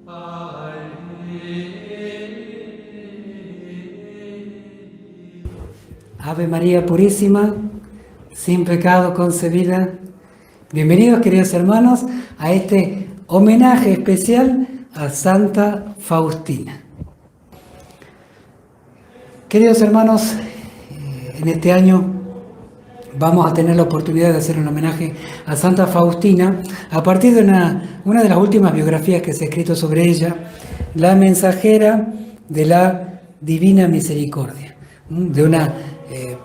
Ave María Purísima, sin pecado concebida. Bienvenidos, queridos hermanos, a este homenaje especial a Santa Faustina. Queridos hermanos, en este año vamos a tener la oportunidad de hacer un homenaje a Santa Faustina a partir de una de las últimas biografías que se ha escrito sobre ella, la mensajera de la Divina Misericordia, de una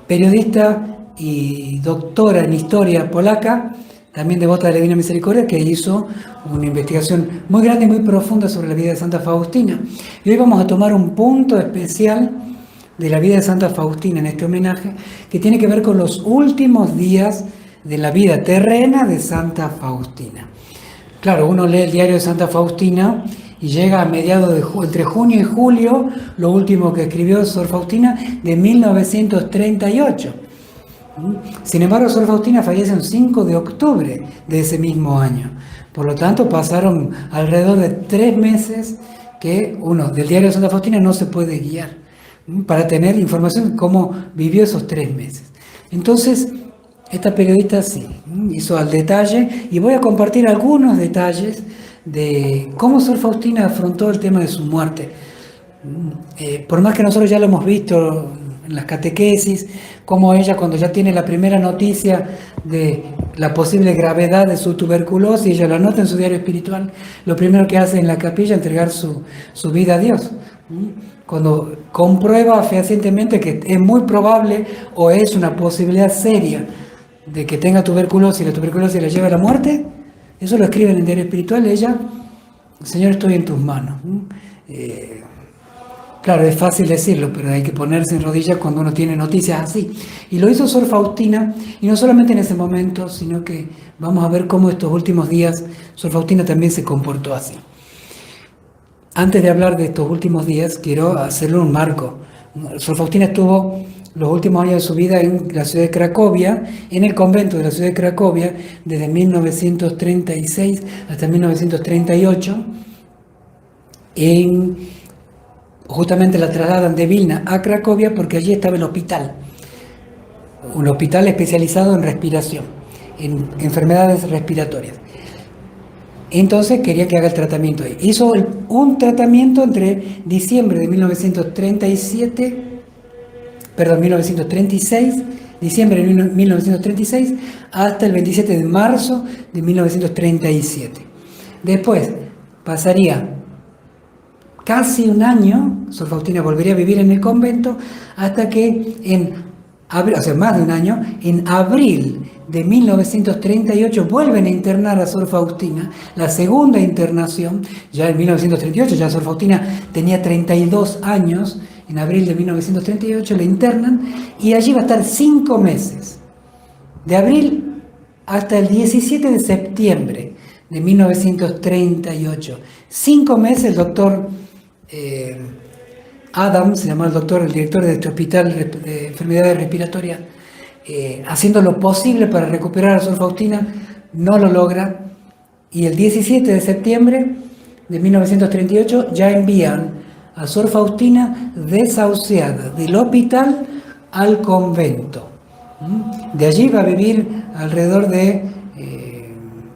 periodista y doctora en historia polaca, también devota de la Divina Misericordia, que hizo una investigación muy grande y muy profunda sobre la vida de Santa Faustina. Y hoy vamos a tomar un punto especial de la vida de Santa Faustina en este homenaje, que tiene que ver con los últimos días de la vida terrena de Santa Faustina. Claro, uno lee el diario de Santa Faustina y llega a mediados de entre junio y julio, lo último que escribió Sor Faustina, de 1938. Sin embargo, Sor Faustina fallece el 5 de octubre de ese mismo año. Por lo tanto, pasaron alrededor de 3 meses que uno del diario de Santa Faustina no se puede guiar para tener información de cómo vivió esos 3 meses. Entonces, esta periodista sí, hizo al detalle, y voy a compartir algunos detalles de cómo Sor Faustina afrontó el tema de su muerte. Por más que nosotros ya lo hemos visto en las catequesis, cómo ella, cuando ya tiene la primera noticia de la posible gravedad de su tuberculosis, ella lo anota en su diario espiritual, lo primero que hace en la capilla es entregar su vida a Dios. Cuando comprueba fehacientemente que es muy probable o es una posibilidad seria de que tenga tuberculosis y la tuberculosis le lleve a la muerte, eso lo escribe en el diario espiritual. Ella: Señor, estoy en tus manos. Claro, es fácil decirlo, pero hay que ponerse en rodillas cuando uno tiene noticias así. Y lo hizo Sor Faustina, y no solamente en ese momento, sino que vamos a ver cómo estos últimos días Sor Faustina también se comportó así. Antes de hablar de estos últimos días, quiero hacerle un marco. Sor Faustina estuvo los últimos años de su vida en la ciudad de Cracovia, en el convento de la ciudad de Cracovia, desde 1936 hasta 1938. Justamente la trasladan de Vilna a Cracovia porque allí estaba el hospital, un hospital especializado en respiración, en enfermedades respiratorias. Entonces quería que haga el tratamiento ahí. Hizo un tratamiento entre diciembre de 1936, diciembre de 1936, hasta el 27 de marzo de 1937. Después pasaría casi un año, Sor Faustina volvería a vivir en el convento, hasta que más de un año, en abril de 1938 vuelven a internar a Sor Faustina, la segunda internación. Ya en 1938, ya Sor Faustina tenía 32 años, en abril de 1938 la internan, y allí va a estar 5 meses, de abril hasta el 17 de septiembre de 1938. 5 meses el doctor Adam, se llamó el doctor, el director de este hospital de enfermedades respiratorias, haciendo lo posible para recuperar a Sor Faustina. No lo logra, y el 17 de septiembre de 1938 ya envían a Sor Faustina desahuciada del hospital al convento. De allí va a vivir alrededor de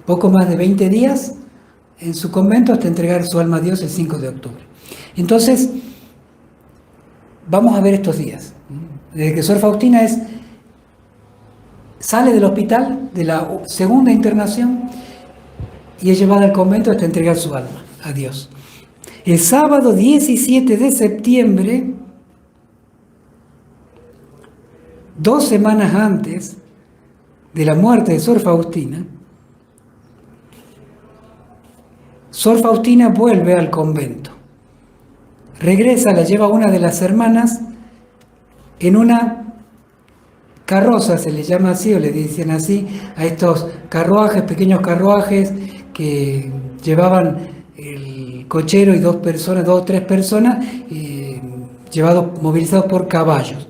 poco más de 20 días en su convento hasta entregar su alma a Dios el 5 de octubre. Entonces, vamos a ver estos días. Desde que Sor Faustina sale del hospital, de la segunda internación, y es llevada al convento hasta entregar su alma a Dios. El sábado 17 de septiembre, 2 semanas antes de la muerte de Sor Faustina, Sor Faustina vuelve al convento. Regresa, la lleva una de las hermanas en una carroza, se les llama así, o le dicen así, a estos carruajes, pequeños carruajes que llevaban el cochero y 2 o 3 personas, movilizados por caballos.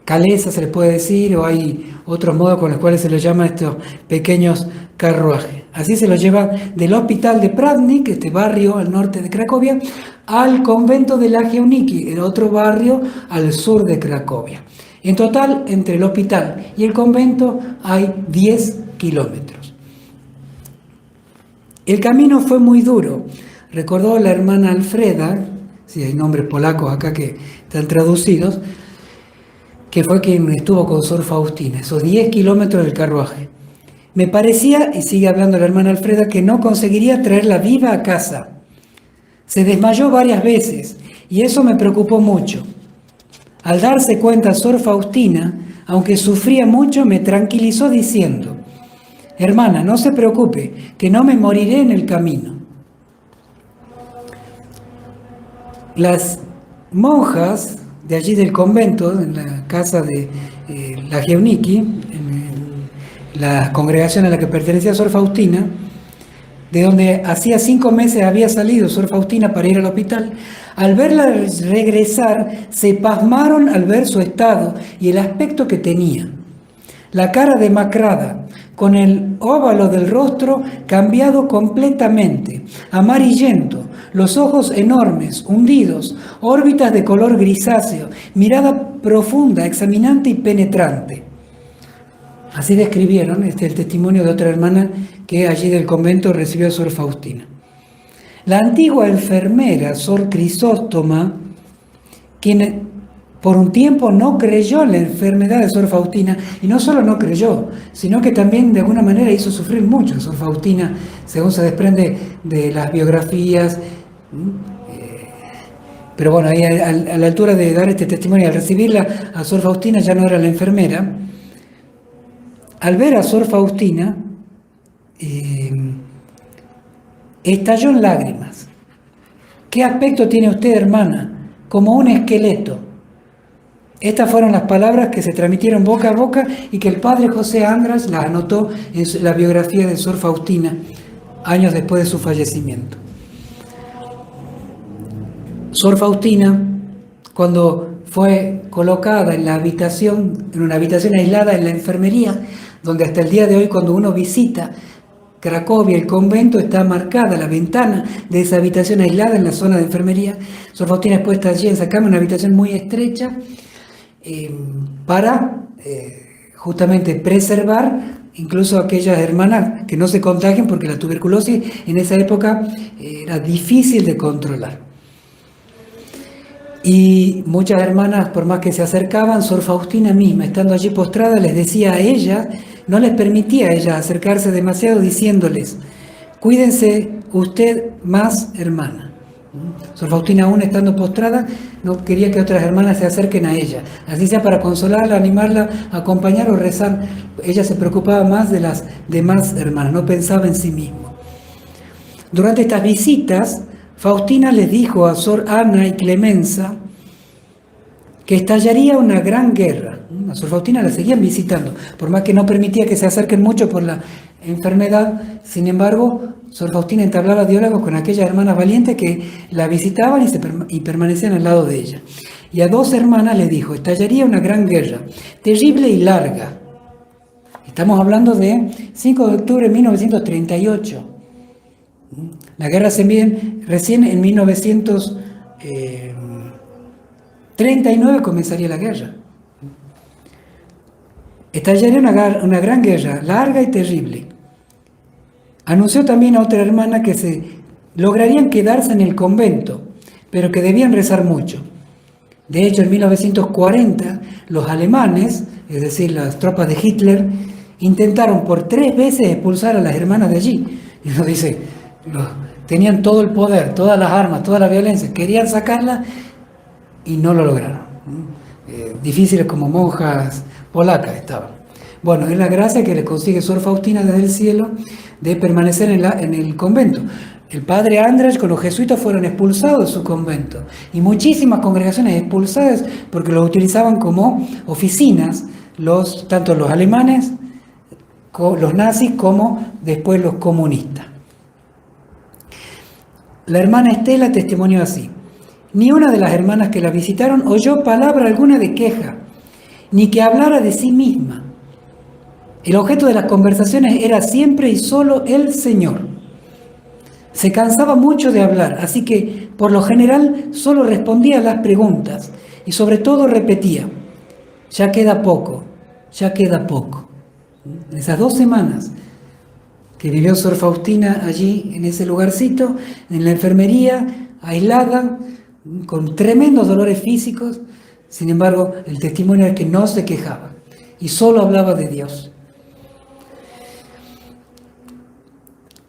calesa se le puede decir, o hay otros modos con los cuales se les llama estos pequeños carruajes. Así se los lleva del hospital de Pratnik, este barrio al norte de Cracovia, al convento de Lagia Uniki, en otro barrio al sur de Cracovia. En total, entre el hospital y el convento hay 10 kilómetros. El camino fue muy duro, recordó la hermana Alfreda, si hay nombres polacos acá que están traducidos, que fue quien estuvo con Sor Faustina, esos 10 kilómetros del carruaje. Me parecía, y sigue hablando la hermana Alfreda, que no conseguiría traerla viva a casa. Se desmayó varias veces y eso me preocupó mucho. Al darse cuenta Sor Faustina, aunque sufría mucho, me tranquilizó diciendo: hermana, no se preocupe, que no me moriré en el camino. Las monjas de allí del convento, en la casa de Lagia Uniki, en la congregación a la que pertenecía Sor Faustina, de donde hacía 5 meses había salido Sor Faustina para ir al hospital, al verla regresar, se pasmaron al ver su estado y el aspecto que tenía. La cara demacrada, con el óvalo del rostro cambiado completamente, amarillento, los ojos enormes, hundidos, órbitas de color grisáceo, mirada profunda, examinante y penetrante. Así describieron el testimonio de otra hermana que allí del convento recibió a Sor Faustina. La antigua enfermera, Sor Crisóstoma, quien por un tiempo no creyó en la enfermedad de Sor Faustina, y no solo no creyó, sino que también de alguna manera hizo sufrir mucho a Sor Faustina, según se desprende de las biografías. Pero bueno, ahí a la altura de dar este testimonio, al recibirla a Sor Faustina, ya no era la enfermera. Al ver a Sor Faustina, estalló en lágrimas. ¿Qué aspecto tiene usted, hermana? Como un esqueleto. Estas fueron las palabras que se transmitieron boca a boca y que el padre José András las anotó en la biografía de Sor Faustina, años después de su fallecimiento. Sor Faustina, cuando fue colocada en la habitación, en una habitación aislada en la enfermería, donde hasta el día de hoy cuando uno visita Cracovia, el convento, está marcada la ventana de esa habitación aislada en la zona de enfermería. Sor Faustina es puesta allí en esa cama, una habitación muy estrecha, para justamente preservar incluso a aquellas hermanas que no se contagien, porque la tuberculosis en esa época era difícil de controlar. Y muchas hermanas, por más que se acercaban, Sor Faustina misma, estando allí postrada, les decía a ellas, no les permitía a ellas acercarse demasiado, diciéndoles: cuídense usted más, hermana. Sor Faustina, aún estando postrada, no quería que otras hermanas se acerquen a ella, así sea para consolarla, animarla, acompañar o rezar. Ella se preocupaba más de las demás hermanas, no pensaba en sí misma. Durante estas visitas, Faustina les dijo a Sor Ana y Clemenza que estallaría una gran guerra. A Sor Faustina la seguían visitando, por más que no permitía que se acerquen mucho por la enfermedad. Sin embargo, Sor Faustina entablaba diálogos con aquellas hermanas valientes que la visitaban y permanecían al lado de ella. Y a 2 hermanas les dijo: estallaría una gran guerra, terrible y larga. Estamos hablando de 5 de octubre de 1938. La guerra se mide recién en 1939 comenzaría la guerra. Estallaría una gran guerra, larga y terrible. Anunció también a otra hermana que se lograrían quedarse en el convento, pero que debían rezar mucho. De hecho, en 1940, los alemanes, es decir, las tropas de Hitler, intentaron por 3 veces expulsar a las hermanas de allí. Y nos dice, tenían todo el poder, todas las armas, toda la violencia, querían sacarlas y no lo lograron. Difíciles como monjas polacas estaban. Bueno, es la gracia que le consigue Sor Faustina desde el cielo de permanecer en el convento. El padre András con los jesuitas fueron expulsados de su convento y muchísimas congregaciones expulsadas porque los utilizaban como oficinas, tanto los alemanes, los nazis, como después los comunistas. La hermana Estela testimonió así: Ni una de las hermanas que la visitaron oyó palabra alguna de queja, ni que hablara de sí misma. El objeto de las conversaciones era siempre y solo el Señor. Se cansaba mucho de hablar, así que por lo general solo respondía a las preguntas y sobre todo repetía: ya queda poco, ya queda poco. En esas 2 semanas que vivió Sor Faustina allí, en ese lugarcito, en la enfermería, aislada, con tremendos dolores físicos, sin embargo, el testimonio es que no se quejaba y solo hablaba de Dios.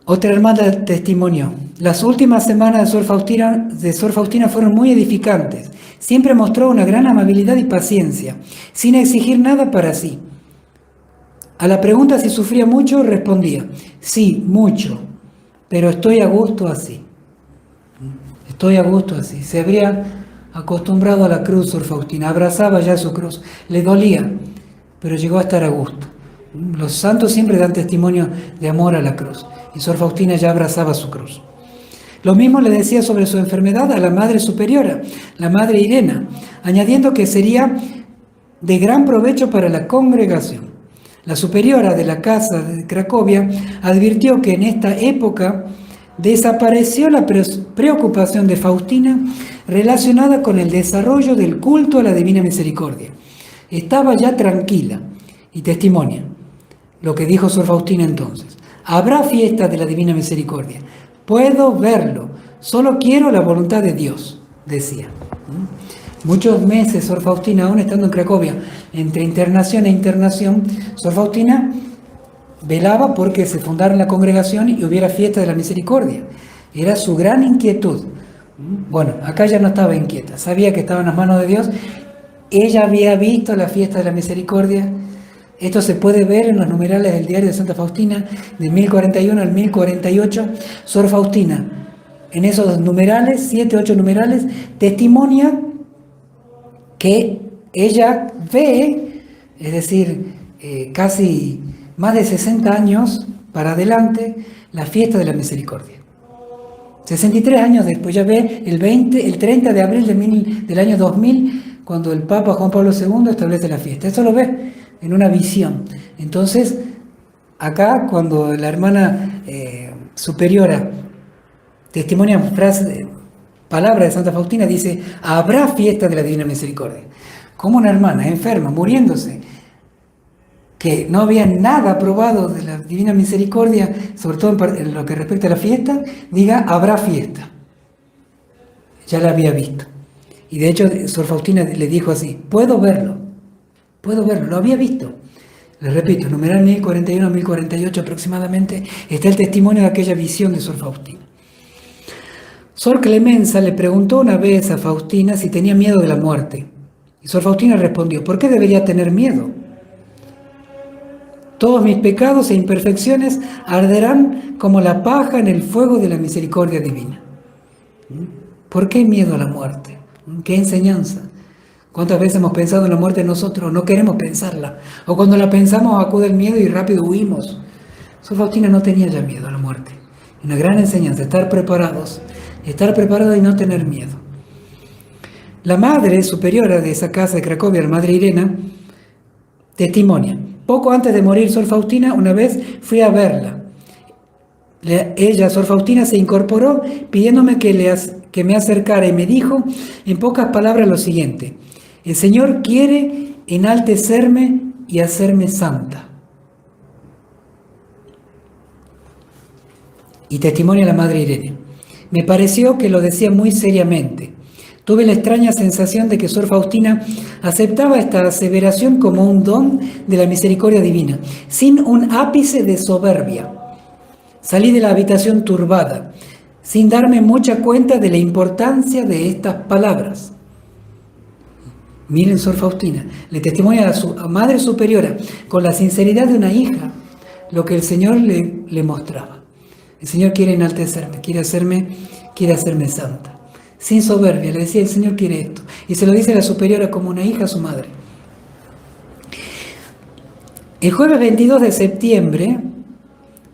Otra hermana testimonió: las últimas semanas de Sor Faustina fueron muy edificantes. Siempre mostró una gran amabilidad y paciencia, sin exigir nada para sí. A la pregunta si sufría mucho, respondía: sí, mucho, pero estoy a gusto así. Estoy a gusto así. Se habría acostumbrado a la cruz Sor Faustina, abrazaba ya su cruz, le dolía, pero llegó a estar a gusto. Los santos siempre dan testimonio de amor a la cruz, y Sor Faustina ya abrazaba su cruz. Lo mismo le decía sobre su enfermedad a la Madre Superiora, la Madre Irena, añadiendo que sería de gran provecho para la congregación. La superiora de la casa de Cracovia advirtió que en esta época desapareció la preocupación de Faustina relacionada con el desarrollo del culto a la Divina Misericordia. Estaba ya tranquila y testimonia lo que dijo Sor Faustina entonces: habrá fiesta de la Divina Misericordia, puedo verlo, solo quiero la voluntad de Dios, decía. Muchos meses Sor Faustina, aún estando en Cracovia, entre internación e internación, Sor Faustina velaba porque se fundara la congregación y hubiera fiesta de la misericordia. Era su gran inquietud. Bueno, acá ya no estaba inquieta, sabía que estaba en las manos de Dios. Ella había visto la fiesta de la misericordia. Esto se puede ver en los numerales del diario de Santa Faustina, de 1041 al 1048. Sor Faustina, en esos numerales, 7, 8 numerales, testimonia que ella ve, es decir, casi más de 60 años para adelante, la fiesta de la misericordia. 63 años después, ya ve el 30 de abril del año 2000, cuando el Papa Juan Pablo II establece la fiesta. Eso lo ve en una visión. Entonces, acá cuando la hermana superiora testimonia palabra de Santa Faustina, dice: habrá fiesta de la Divina Misericordia. Como una hermana enferma, muriéndose, que no había nada probado de la Divina Misericordia, sobre todo en lo que respecta a la fiesta, diga: habrá fiesta. Ya la había visto. Y de hecho, Sor Faustina le dijo así: puedo verlo, lo había visto. Les repito, numeral 1041 a 1048 aproximadamente, está el testimonio de aquella visión de Sor Faustina. Sor Clemenza le preguntó una vez a Faustina si tenía miedo de la muerte. Y Sor Faustina respondió: ¿por qué debería tener miedo? Todos mis pecados e imperfecciones arderán como la paja en el fuego de la misericordia divina. ¿Por qué miedo a la muerte? ¿Qué enseñanza? ¿Cuántas veces hemos pensado en la muerte nosotros? No queremos pensarla. O cuando la pensamos acude el miedo y rápido huimos. Sor Faustina no tenía ya miedo a la muerte. Una gran enseñanza: estar preparados y no tener miedo. La madre superiora de esa casa de Cracovia, la Madre Irena, testimonia: poco antes de morir Sor Faustina, una vez fui a verla. Ella, Sor Faustina, se incorporó pidiéndome que me acercara y me dijo en pocas palabras lo siguiente: el Señor quiere enaltecerme y hacerme santa. Y testimonia la Madre Irene: me pareció que lo decía muy seriamente. Tuve la extraña sensación de que Sor Faustina aceptaba esta aseveración como un don de la misericordia divina, sin un ápice de soberbia. Salí de la habitación turbada, sin darme mucha cuenta de la importancia de estas palabras. Miren, Sor Faustina le testimonia a su Madre Superiora con la sinceridad de una hija lo que el Señor le mostraba. El Señor quiere enaltecerme, quiere hacerme santa. Sin soberbia, le decía: el Señor quiere esto. Y se lo dice la superiora como una hija a su madre. El jueves 22 de septiembre,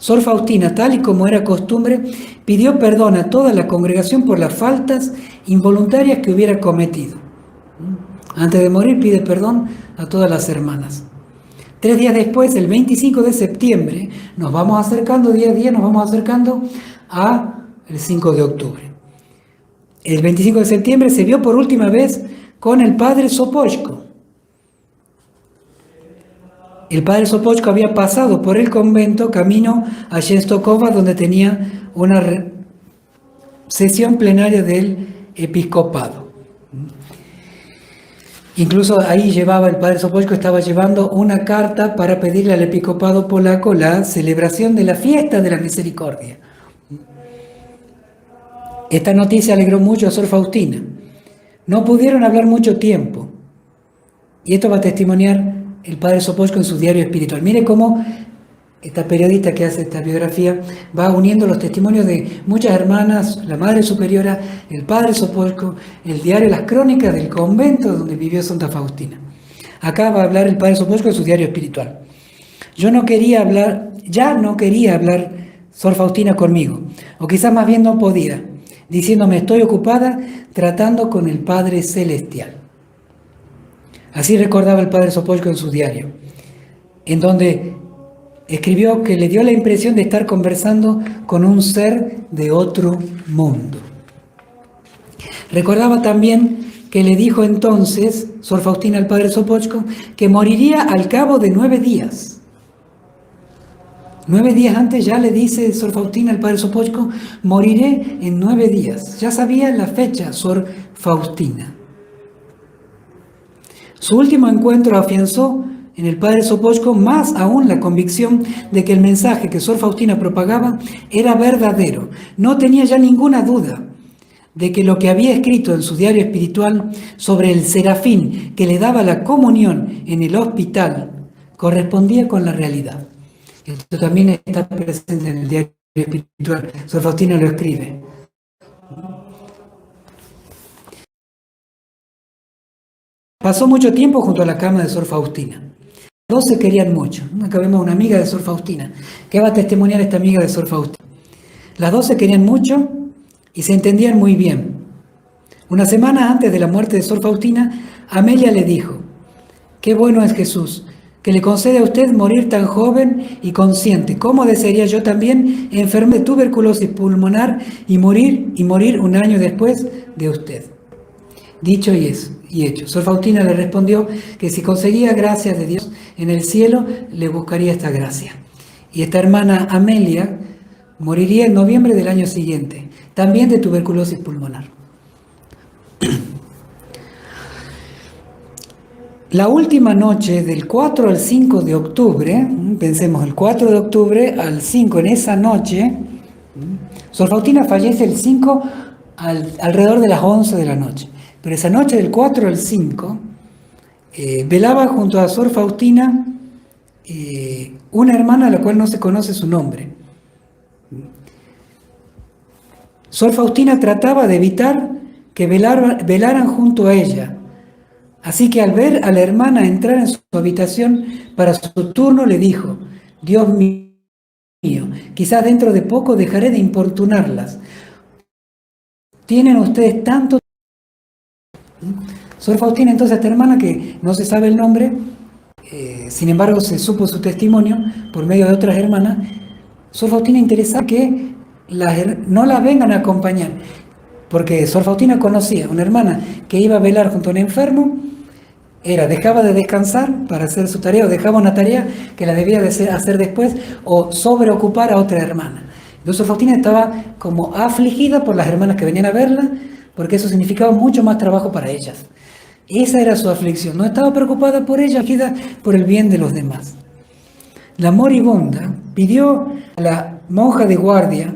Sor Faustina, tal y como era costumbre, pidió perdón a toda la congregación por las faltas involuntarias que hubiera cometido. Antes de morir pide perdón a todas las hermanas. 3 días después, el 25 de septiembre, nos vamos acercando día a día, nos vamos acercando al 5 de octubre. El 25 de septiembre se vio por última vez con el padre Sopochko. El padre Sopochko había pasado por el convento camino a Czestochowa, donde tenía una sesión plenaria del episcopado. Incluso ahí llevaba, el padre Sopochko estaba llevando una carta para pedirle al episcopado polaco la celebración de la fiesta de la misericordia. Esta noticia alegró mucho a Sor Faustina. No pudieron hablar mucho tiempo. Y esto va a testimoniar el padre Sopochko en su diario espiritual. Mire cómo esta periodista que hace esta biografía va uniendo los testimonios de muchas hermanas, la Madre Superiora, el padre Sopochko, el diario, las crónicas del convento donde vivió Santa Faustina. Acá va a hablar el padre Sopochko en su diario espiritual. Ya no quería hablar Sor Faustina conmigo, o quizás más bien no podía, diciéndome estoy ocupada tratando con el Padre Celestial. Así recordaba el padre Sopochko en su diario, en donde escribió que le dio la impresión de estar conversando con un ser de otro mundo. Recordaba también que le dijo entonces Sor Faustina al padre Sopochko que moriría al cabo de 9 días. 9 días antes ya le dice Sor Faustina al padre Sopochko, moriré en 9 días. Ya sabía la fecha Sor Faustina. Su último encuentro afianzó en el padre Sopochko más aún la convicción de que el mensaje que Sor Faustina propagaba era verdadero. No tenía ya ninguna duda de que lo que había escrito en su diario espiritual sobre el serafín que le daba la comunión en el hospital correspondía con la realidad. Esto también está presente en el diario espiritual. Sor Faustina lo escribe. Pasó mucho tiempo junto a la cama de Sor Faustina. Las dos se querían mucho. Acá vemos una amiga de Sor Faustina. ¿Qué va a testimoniar esta amiga de Sor Faustina? Las dos se querían mucho y se entendían muy bien. Una semana antes de la muerte de Sor Faustina, Amelia le dijo, qué bueno es Jesús, que le concede a usted morir tan joven y consciente. ¿Cómo desearía yo también enfermo de tuberculosis pulmonar y morir un año después de usted? Dicho y hecho. Sor Faustina le respondió que si conseguía gracias de Dios en el cielo, le buscaría esta gracia. Y esta hermana Amelia moriría en noviembre del año siguiente, también de tuberculosis pulmonar. La última noche del 4 al 5 de octubre, pensemos el 4 de octubre al 5, en esa noche, Sor Faustina fallece el 5 alrededor de las 11 de la noche. Pero esa noche del 4 al 5, velaba junto a Sor Faustina una hermana a la cual no se conoce su nombre. Sor Faustina trataba de evitar que velaran junto a ella. Así que al ver a la hermana entrar en su habitación para su turno, le dijo, Dios mío, quizás dentro de poco dejaré de importunarlas. Tienen ustedes tanto. Sor Faustina, entonces, esta hermana que no se sabe el nombre, sin embargo se supo su testimonio por medio de otras hermanas. Sor Faustina interesa que no la vengan a acompañar, porque Sor Faustina conocía una hermana que iba a velar junto a un enfermo, dejaba de descansar para hacer su tarea, o dejaba una tarea que la debía de hacer después, o sobreocupar a otra hermana. Entonces Sor Faustina estaba como afligida por las hermanas que venían a verla, porque eso significaba mucho más trabajo para ellas. Esa era su aflicción. No estaba preocupada por ella, afligida por el bien de los demás. La moribunda pidió a la monja de guardia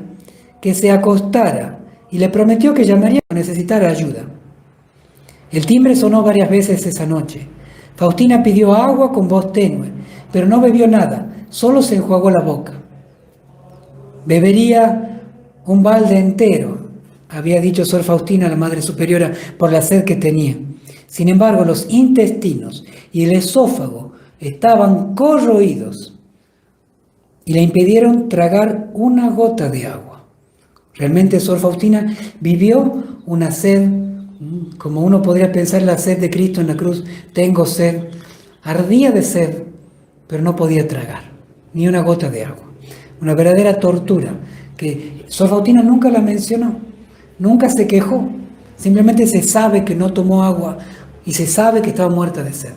que se acostara y le prometió que llamaría cuando necesitara ayuda. El timbre sonó varias veces esa noche. Faustina pidió agua con voz tenue, pero no bebió nada, solo se enjuagó la boca. Bebería un balde entero, había dicho Sor Faustina, la Madre Superiora, por la sed que tenía. Sin embargo, los intestinos y el esófago estaban corroídos. y le impidieron tragar una gota de agua. Realmente Sor Faustina vivió una sed, como uno podría pensar la sed de Cristo en la cruz. Tengo sed, ardía de sed, pero no podía tragar ni una gota de agua. Una verdadera tortura que Sor Faustina nunca la mencionó, nunca se quejó. Simplemente se sabe que no tomó agua y se sabe que estaba muerta de sed.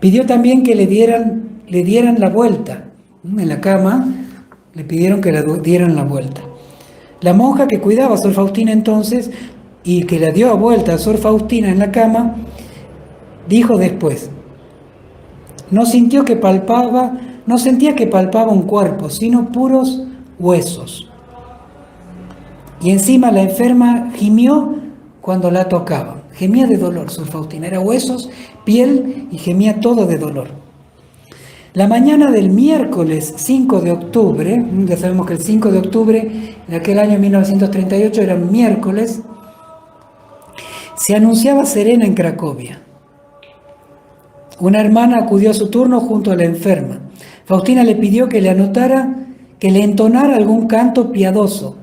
Pidió también que le dieran la vuelta. En la cama le pidieron que le dieran la vuelta. La monja que cuidaba a Sor Faustina entonces y que la dio a vuelta a Sor Faustina en la cama, dijo después, no sentía que palpaba un cuerpo, sino puros huesos. Y encima la enferma gimió cuando la tocaban. Gemía de dolor, Sor Faustina. Era huesos, piel y gemía todo de dolor. La mañana del miércoles 5 de octubre, ya sabemos que el 5 de octubre de aquel año 1938 era miércoles, se anunciaba serena en Cracovia. Una hermana acudió a su turno junto a la enferma. Faustina le pidió que le entonara algún canto piadoso,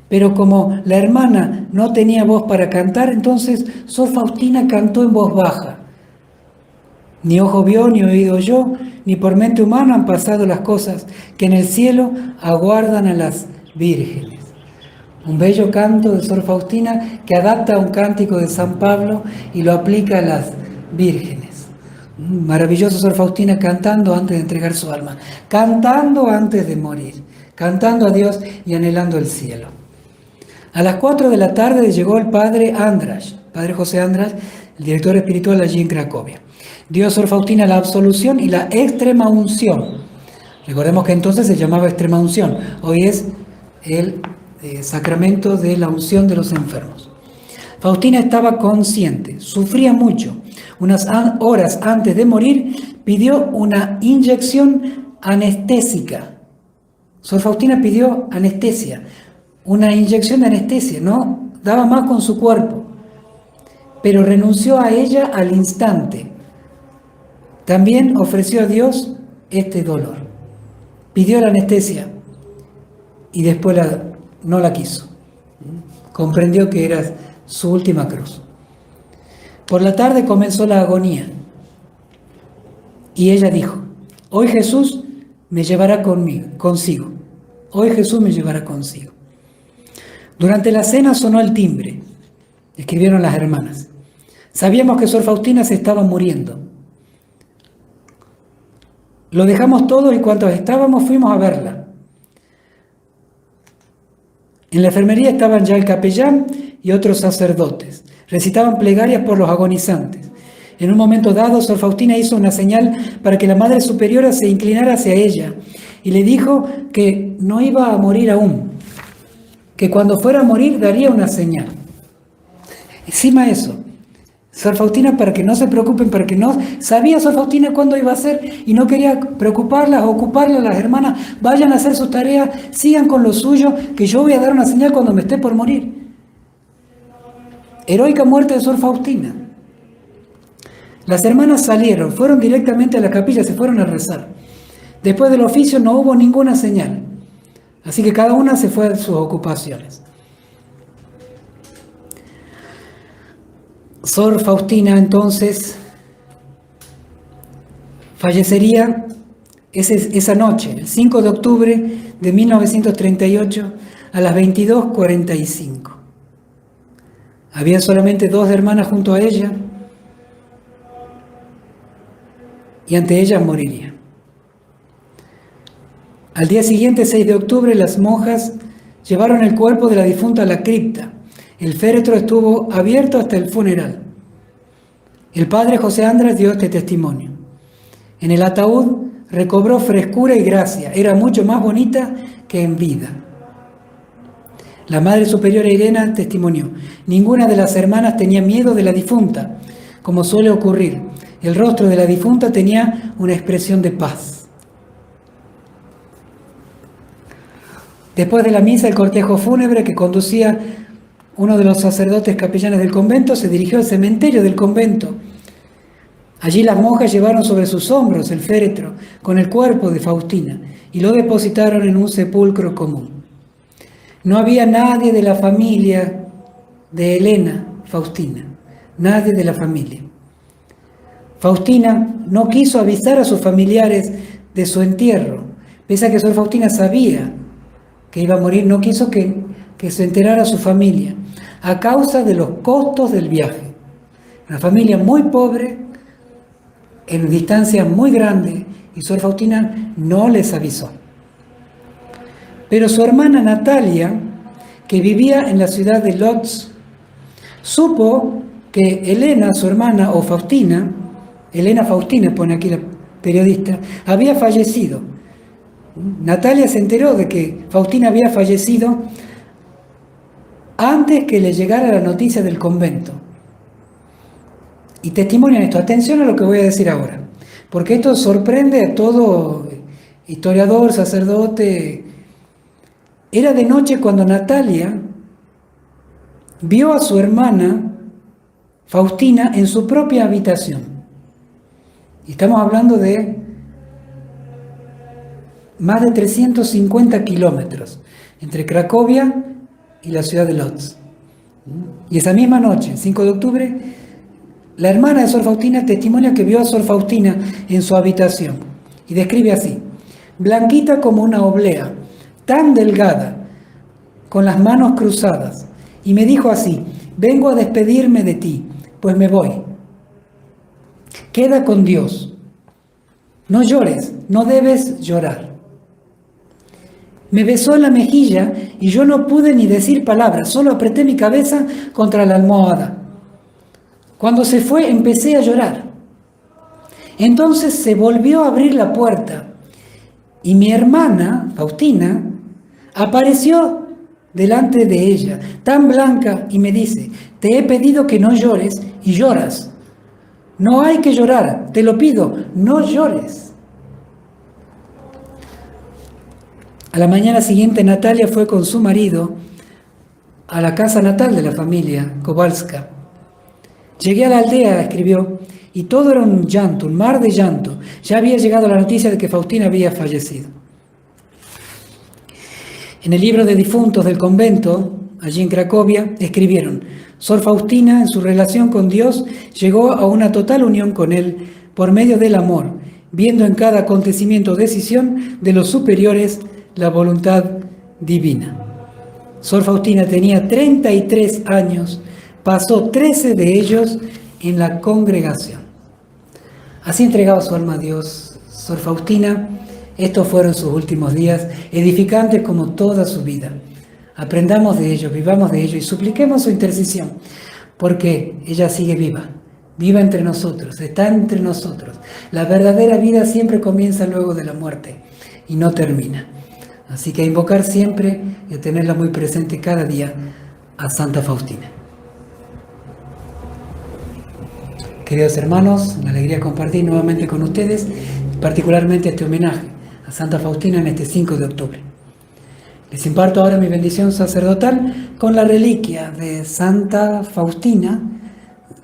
pero como la hermana no tenía voz para cantar, entonces Sor Faustina cantó en voz baja. Ni ojo vio, ni oído oyó, ni por mente humana han pasado las cosas que en el cielo aguardan a las vírgenes. Un bello canto de Sor Faustina que adapta a un cántico de San Pablo y lo aplica a las vírgenes. Maravilloso Sor Faustina cantando antes de entregar su alma, cantando antes de morir, cantando a Dios y anhelando el cielo. A las 4 de la tarde llegó el padre José András, el director espiritual allí en Cracovia. Dio a Sor Faustina la absolución y la extrema unción. Recordemos que entonces se llamaba extrema unción. Hoy es el sacramento de la unción de los enfermos. Faustina estaba consciente, sufría mucho. Unas horas antes de morir pidió una inyección anestésica. Sor Faustina pidió anestesia, una inyección de anestesia, no daba más con su cuerpo, pero renunció a ella al instante. También ofreció a Dios este dolor. Pidió la anestesia y después no la quiso. Comprendió que era su última cruz. Por la tarde comenzó la agonía y ella dijo, hoy Jesús me llevará consigo. Hoy Jesús me llevará consigo. Durante la cena sonó el timbre, escribieron las hermanas. Sabíamos que Sor Faustina se estaba muriendo. Lo dejamos todos y cuantos estábamos fuimos a verla. En la enfermería estaban ya el capellán y otros sacerdotes. Recitaban plegarias por los agonizantes. En un momento dado, Sor Faustina hizo una señal para que la Madre Superiora se inclinara hacia ella y le dijo que no iba a morir aún, que cuando fuera a morir daría una señal. Encima eso, Sor Faustina, para que no se preocupen, para que no... Sabía Sor Faustina cuándo iba a ser y no quería preocuparlas, ocuparlas. Las hermanas, vayan a hacer sus tareas, sigan con lo suyo, que yo voy a dar una señal cuando me esté por morir. Heroica muerte de Sor Faustina. Las hermanas salieron, fueron directamente a la capilla, se fueron a rezar. Después del oficio no hubo ninguna señal. Así que cada una se fue a sus ocupaciones. Sor Faustina entonces fallecería esa noche, el 5 de octubre de 1938 a las 22:45. Había solamente 2 hermanas junto a ella y ante ellas moriría. Al día siguiente, 6 de octubre, las monjas llevaron el cuerpo de la difunta a la cripta. El féretro estuvo abierto hasta el funeral. El padre José András dio este testimonio. En el ataúd recobró frescura y gracia. Era mucho más bonita que en vida. La Madre Superiora Irena testimonió. Ninguna de las hermanas tenía miedo de la difunta, como suele ocurrir. El rostro de la difunta tenía una expresión de paz. Después de la misa, el cortejo fúnebre que conducía uno de los sacerdotes capellanes del convento se dirigió al cementerio del convento. Allí las monjas llevaron sobre sus hombros el féretro con el cuerpo de Faustina y y lo depositaron en un sepulcro común. No había nadie de la familia de Elena, Faustina, nadie de la familia. Faustina no quiso avisar a sus familiares de su entierro, pese a que Sor Faustina sabía que iba a morir, no quiso que se enterara su familia, a causa de los costos del viaje. Una familia muy pobre, en distancia muy grande, y Sor Faustina no les avisó. Pero su hermana Natalia, que vivía en la ciudad de Lodz, supo que Elena, su hermana, o Faustina, Elena Faustina, pone aquí la periodista, había fallecido. Natalia se enteró de que Faustina había fallecido antes que le llegara la noticia del convento. Y testimonian esto. Atención a lo que voy a decir ahora, porque esto sorprende a todo historiador, sacerdote. Era de noche cuando Natalia vio a su hermana Faustina en su propia habitación. Y estamos hablando de más de 350 kilómetros entre Cracovia y la ciudad de Lodz. Y esa misma noche, el 5 de octubre, la hermana de Sor Faustina testimonia que vio a Sor Faustina en su habitación. Y describe así: blanquita como una oblea, tan delgada, con las manos cruzadas. Y me dijo así: vengo a despedirme de ti, pues me voy. Queda con Dios. No llores, no debes llorar. Me besó en la mejilla y yo no pude ni decir palabras, solo apreté mi cabeza contra la almohada. Cuando se fue empecé a llorar. Entonces se volvió a abrir la puerta y mi hermana, Faustina, apareció delante de ella, tan blanca, y me dice: te he pedido que no llores y lloras. No hay que llorar, te lo pido, no llores. A la mañana siguiente Natalia fue con su marido a la casa natal de la familia, Kowalska. Llegué a la aldea, escribió, y todo era un llanto, un mar de llanto. Ya había llegado la noticia de que Faustina había fallecido. En el libro de difuntos del convento, allí en Cracovia, escribieron: Sor Faustina, en su relación con Dios, llegó a una total unión con Él por medio del amor, viendo en cada acontecimiento o decisión de los superiores la voluntad divina. Sor Faustina tenía 33 años, pasó 13 de ellos en la congregación. Así entregaba su alma a Dios Sor Faustina. Estos fueron sus últimos días, edificantes como toda su vida. Aprendamos de ello, vivamos de ello y supliquemos su intercesión, porque ella sigue viva, viva entre nosotros, está entre nosotros. La verdadera vida siempre comienza luego de la muerte y no termina. Así que a invocar siempre y a tenerla muy presente cada día a Santa Faustina. Queridos hermanos, una alegría compartir nuevamente con ustedes, particularmente este homenaje a Santa Faustina en este 5 de octubre. Les imparto ahora mi bendición sacerdotal con la reliquia de Santa Faustina,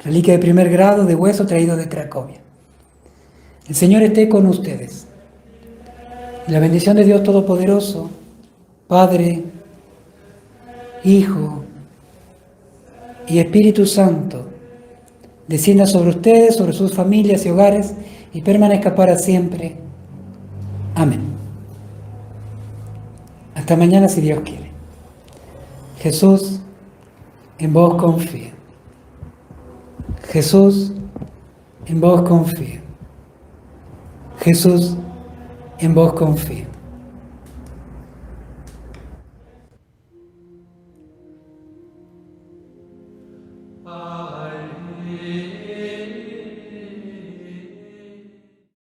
reliquia de primer grado de hueso traído de Cracovia. El Señor esté con ustedes. Y la bendición de Dios Todopoderoso, Padre, Hijo y Espíritu Santo, descienda sobre ustedes, sobre sus familias y hogares, y permanezca para siempre. Amén. Hasta mañana si Dios quiere. Jesús, en vos confío. Jesús, en vos confío. Jesús, en vos confío. Amen.